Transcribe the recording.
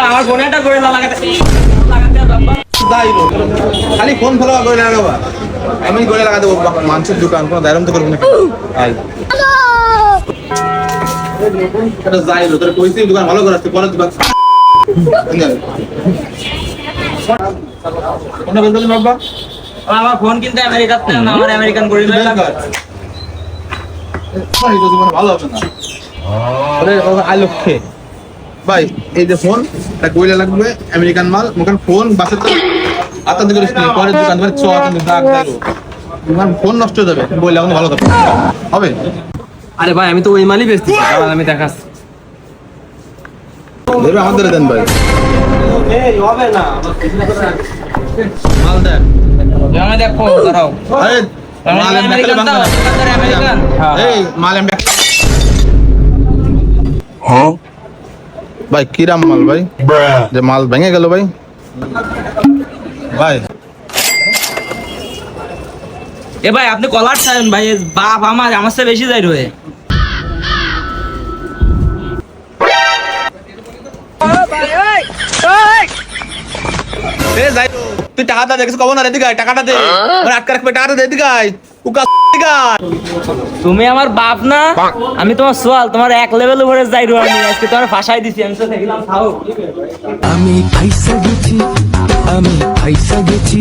আমার ফোনে একটা করে লাগাতে খালি ফোন ফেলা করে লাগাবা আমি করে লাগা দেবো মাংসের দোকান কোনো দায়রম তো করবো না যাইলো তোর পরিস্থিতি দোকান ভালো করে আসছে পরের দোকান কোনটা বলতে বাবা আমার ফোন কিনতে আমেরিকাতে না আমার আমেরিকান করে লাগবে ভালো হবে না আই লক্ষ্যে ভাই এই যে ফোন এটা কইলে লাগবে আমেরিকান মাল মোকান ফোন বাসে আতা দিকে পরের দোকান ধরে ছ দাগ দাগ তোমার ফোন নষ্ট হয়ে যাবে বললে এখন ভালো হবে আরে ভাই আমি তো ওই মালই বেচতেছি কারণ আমি দেখাচ্ছি দেবে আমাদের দেন ভাই এই হবে না মাল দেন আমি দেখো দাঁড়াও আরে মাল আমেরিকান দাও আমেরিকান এই মাল এম হ্যাঁ ভাই কিরাম মাল ভাই যে মাল ভেঙে গেল ভাই ভাই এ ভাই আপনি কলার ছাড়েন ভাই বাপ আমার চেয়ে বেশি যাই রয়ে যাই তুই টাকাটা দেখছিস কব না রে দিগাই টাকাটা দে আমার আটকা রাখবে টাকাটা দে দিগাই উকা দিগাই তুমি আমার বাপ না আমি তোমার সোয়াল তোমার এক লেভেল উপরে যাই রয়ে আমি আজকে তোমার ফাঁসাই দিছি আমি তো দেখলাম খাও আমি ফাইসা গেছি